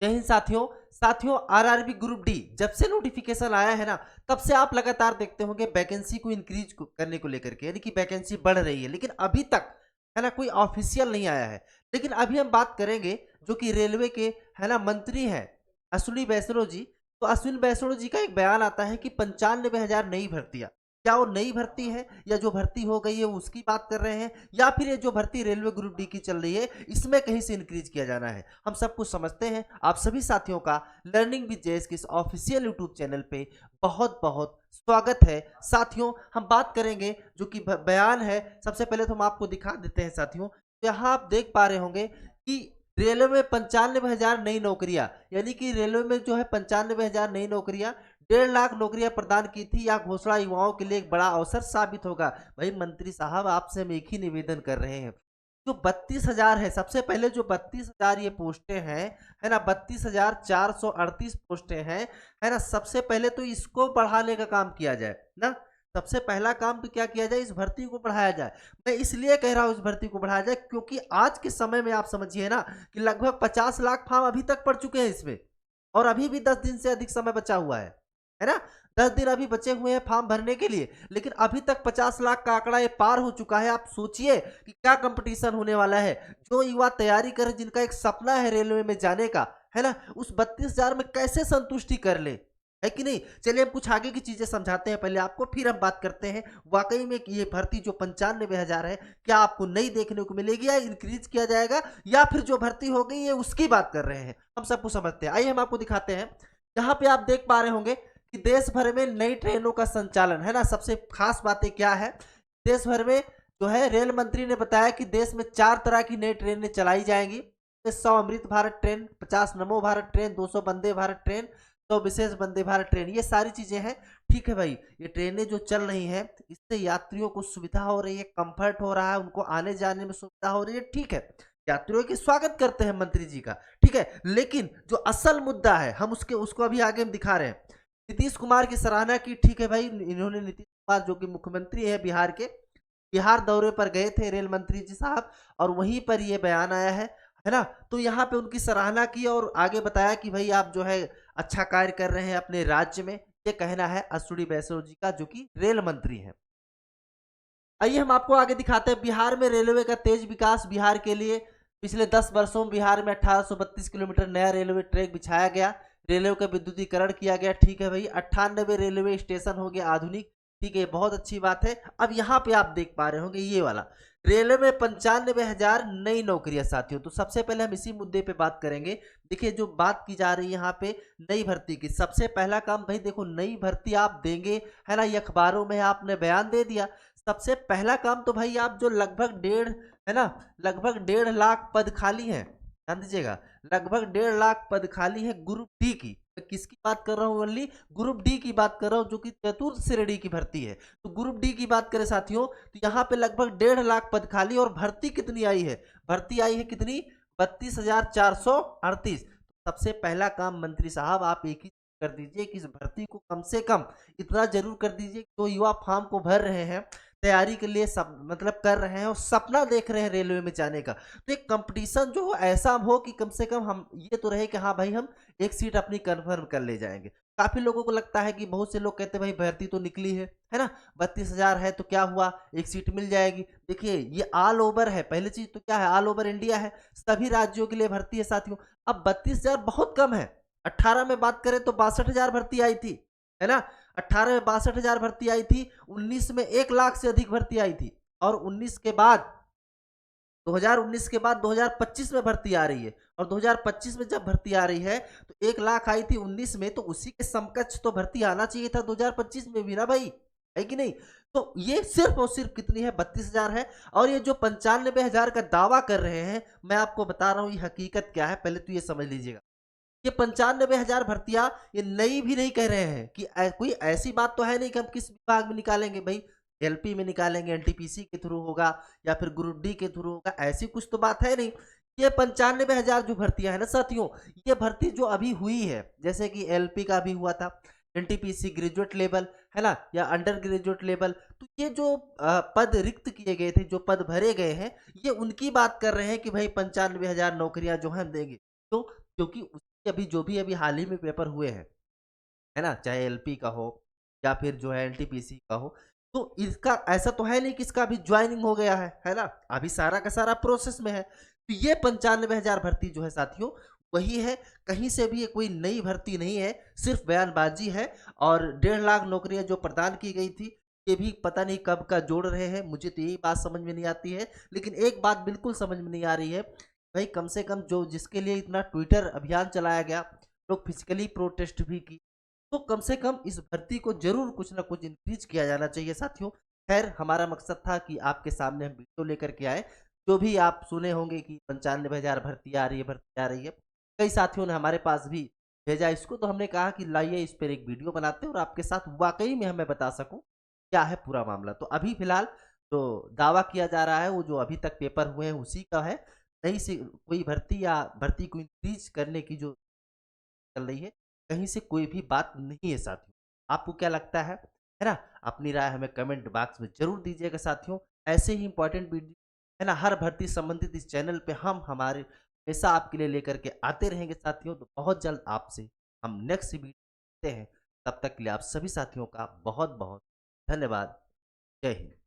जय हिंद साथियों। RRB group D जब से नोटिफिकेशन आया है ना, तब से आप लगातार देखते होंगे वैकेंसी को इंक्रीज करने को लेकर के, यानी कि वैकेंसी बढ़ रही है, लेकिन अभी तक है ना कोई ऑफिशियल नहीं आया है। लेकिन अभी हम बात करेंगे जो कि रेलवे के है ना मंत्री हैं अश्विनी वैष्णव जी। तो अश्विनी वैष्णव जी का एक बयान आता है कि 95,000 नई भर्तियां, क्या वो नई भर्ती है या जो भर्ती हो गई है उसकी बात कर रहे हैं, या फिर ये जो भर्ती रेलवे ग्रुप डी की चल रही है इसमें कहीं से इंक्रीज किया जाना है। हम सब कुछ समझते हैं। आप सभी साथियों का लर्निंग विद जेएस के इस ऑफिशियल यूट्यूब चैनल पे बहुत बहुत स्वागत है। साथियों हम बात करेंगे जो कि बयान है। सबसे पहले तो हम आपको दिखा देते हैं साथियों। तो यहाँ आप देख पा रहे होंगे कि रेलवे में 95,000 नई नौकरियां, यानी कि रेलवे में जो है 95,000 नई नौकरियां, 1.5 लाख नौकरियां प्रदान की थी। यह घोषणा युवाओं के लिए एक बड़ा अवसर साबित होगा। भाई मंत्री साहब आपसे हम एक ही निवेदन कर रहे हैं, जो 32,000 है, सबसे पहले जो 32,000 ये पोस्टें हैं है ना, 32,438 पोस्टें हैं है ना, सबसे पहले तो इसको बढ़ाने का काम किया जाए ना। सबसे पहला काम तो क्या किया जाए, इस भर्ती को बढ़ाया जाए। मैं इसलिए कह रहा हूं इस भर्ती को बढ़ाया जाए क्योंकि आज के समय में आप समझिए ना कि लगभग 50 लाख फॉर्म अभी तक पड़ चुके हैं इसमें, और अभी भी 10 दिन से अधिक समय बचा हुआ है ना। 10 दिन अभी बचे हुए हैं फॉर्म भरने के लिए, लेकिन अभी तक 50 लाख का आंकड़ा ये पार हो चुका है। आप सोचिए कि क्या कंपटीशन होने वाला है। जो युवा तैयारी करे, जिनका एक सपना है रेलवे में जाने का, है ना, उस 32,000 में कैसे संतुष्टि कर ले, है कि नहीं। चलिए हम कुछ आगे की चीजें समझाते हैं पहले आपको, फिर हम बात करते हैं वाकई में कि ये भर्ती जो 95,000 है, क्या आपको नई देखने को मिलेगी या इंक्रीज किया जाएगा, या फिर जो भर्ती हो गई है उसकी बात कर रहे हैं। हम सब कुछ समझते हैं। आइए हम आपको दिखाते हैं। यहाँ पे आप देख पा रहे होंगे कि देश भर में नई ट्रेनों का संचालन है ना। सबसे खास बातें क्या है, देश भर में जो है रेल मंत्री ने बताया कि देश में 4 तरह की नई ट्रेनें चलाई जाएंगी। 100 अमृत भारत ट्रेन, 50 नमो भारत ट्रेन, 200 वंदे भारत ट्रेन, तो विशेष वंदे भारत ट्रेन, ये सारी चीजें हैं। ठीक है भाई, ये ट्रेनें जो चल रही हैं इससे यात्रियों को सुविधा हो रही है, कंफर्ट हो रहा है, उनको आने जाने में सुविधा हो रही है। ठीक है, यात्रियों की स्वागत करते हैं मंत्री जी का, ठीक है। लेकिन जो असल मुद्दा है हम उसको अभी आगे हम दिखा रहे हैं। नीतीश कुमार की सराहना की, ठीक है भाई, इन्होंने नीतीश कुमार जो कि मुख्यमंत्री है बिहार के, बिहार दौरे पर गए थे रेल मंत्री जी साहब, और वहीं पर ये बयान आया है ना। तो यहाँ पे उनकी सराहना की और आगे बताया कि भाई आप जो है अच्छा कार्य कर रहे हैं अपने राज्य में। ये कहना है अश्विनी वैष्णव जी का, जो कि रेल मंत्री है। आइए हम आपको आगे दिखाते हैं। बिहार में रेलवे का तेज विकास, बिहार के लिए पिछले 10 वर्षों में बिहार में 1832 किलोमीटर नया रेलवे ट्रैक बिछाया गया, रेलवे का विद्युतीकरण किया गया। ठीक है भाई, 98 रेलवे स्टेशन हो गया आधुनिक। ठीक है, बहुत अच्छी बात है। अब यहाँ पे आप देख पा रहे होंगे ये वाला, रेलवे में 95,000 नई नौकरियां साथियों। तो सबसे पहले हम इसी मुद्दे पे बात करेंगे। देखिए जो बात की जा रही है यहाँ पे नई भर्ती की, सबसे पहला काम भाई देखो, नई भर्ती आप देंगे है ना, ये अखबारों में आपने बयान दे दिया। सबसे पहला काम तो भाई आप जो लगभग डेढ़ है ना, लगभग 1.5 लाख पद खाली हैं, ध्यान दीजिएगा, लगभग 1.5 लाख पद खाली है ग्रुप डी की। मैं किसकी बात कर रहा हूँ, ओनली ग्रुप डी की बात कर रहा हूँ, जो कि चतुर्थ श्रेणी की भर्ती है। तो ग्रुप डी की बात करें साथियों, तो यहाँ पे लगभग 1.5 लाख पद खाली, और भर्ती कितनी आई है, भर्ती आई है कितनी, 32,438। सबसे पहला काम मंत्री साहब आप एक ही कर दीजिए कि इस भर्ती को कम से कम इतना जरूर कर दीजिए कि जो युवा फॉर्म को भर रहे हैं, तैयारी के लिए सब मतलब कर रहे हैं और सपना देख रहे हैं रेलवे में जाने का, तो एक कंपटीशन जो हो ऐसा हो कि कम से कम हम ये तो रहे कि हाँ भाई हम एक सीट अपनी कंफर्म कर ले जाएंगे। काफी लोगों को लगता है कि बहुत से लोग कहते हैं भाई भर्ती तो निकली है ना, 32,000 है तो क्या हुआ, एक सीट मिल जाएगी। देखिए ये ऑल ओवर है, पहली चीज तो क्या है, ऑल ओवर इंडिया है, सभी राज्यों के लिए भर्ती है साथियों। अब 32,000 बहुत कम है। 18 में बात करें तो 62,000 भर्ती आई थी, है ना। 18 में 62,000 भर्ती आई थी, 19 में 1 लाख से अधिक भर्ती आई थी, और 19 के बाद 2019 के बाद 2025 में भर्ती आ रही है, और 2025 में जब भर्ती आ रही है तो 1 लाख आई थी 19 में, तो उसी के समकक्ष तो भर्ती आना चाहिए था 2025 में भी ना भाई, है कि नहीं। तो ये सिर्फ और सिर्फ कितनी है, 32,000 है। और ये जो 95,000 का दावा कर रहे हैं, मैं आपको बता रहा हूं ये हकीकत क्या है, पहले तो ये समझ लीजिएगा। ये 95,000 भर्तियां ये नई भी नहीं कह रहे हैं कि कोई ऐसी बात तो है नहीं कि हम किस विभाग में निकालेंगे भाई, एलपी में निकालेंगे, एनटीपीसी के थ्रू होगा या फिर ग्रुप डी के थ्रू होगा, ऐसी कुछ तो बात है नहीं। ये 95,000 जो भर्तियां है ना साथियों, ये भर्ती जो अभी हुई है, जैसे कि एलपी का भी हुआ था, एनटीपीसी ग्रेजुएट लेवल है ना, या अंडर ग्रेजुएट लेवल, तो ये जो पद रिक्त किए गए थे, जो पद भरे गए हैं, ये उनकी बात कर रहे हैं कि भाई 95,000 नौकरियां जो है हम देंगे। क्यों? क्योंकि उसके अभी जो भी अभी हाल ही में पेपर हुए हैं, है ना? चाहे एलपी का हो या फिर जो है एनटीपीसी का हो, तो इसका ऐसा तो है नहीं कि इसका अभी जॉइनिंग हो गया है ना? अभी सारा का सारा प्रोसेस में है। तो ये 95,000 भर्ती जो है साथियों, वही है, कहीं से भी ये कोई नई भर्ती नहीं है, सिर्फ बयानबाजी है। और 1.5 लाख नौकरियां जो प्रदान की गई थी, ये भी पता नहीं कब का जोड़ रहे हैं, मुझे तो यही बात समझ में नहीं आती है। लेकिन एक बात बिल्कुल समझ में नहीं आ रही है, भाई कम से कम जो जिसके लिए इतना ट्विटर अभियान चलाया गया, लोग फिजिकली प्रोटेस्ट भी की, तो कम से कम इस भर्ती को जरूर कुछ ना कुछ इंक्रीज किया जाना चाहिए साथियों। खैर, हमारा मकसद था कि आपके सामने हम वीडियो लेकर के आए। जो भी आप सुने होंगे कि 95,000 भर्ती आ रही है, भर्ती आ रही है, कई साथियों ने हमारे पास भी भेजा इसको, तो हमने कहा कि लाइए इस पर एक वीडियो बनाते हैं और आपके साथ वाकई में हमें बता सकूं क्या है पूरा मामला। तो अभी फिलहाल जो दावा किया जा रहा है वो जो अभी तक पेपर हुए हैं उसी का है। नई से कोई भर्ती या भर्ती को इंक्रीज करने की जो चल रही है, कहीं से कोई भी बात नहीं है साथियों। आपको क्या लगता है ना? अपनी राय हमें कमेंट बॉक्स में ज़रूर दीजिएगा साथियों। ऐसे ही इंपॉर्टेंट वीडियो, है ना, हर भर्ती संबंधित इस चैनल पे हम हमारे हमेशा आपके लिए लेकर के आते रहेंगे साथियों। तो बहुत जल्द आपसे हम नेक्स्ट वीडियो देखते हैं। तब तक के लिए आप सभी साथियों का बहुत-बहुत धन्यवाद। जय हिंद।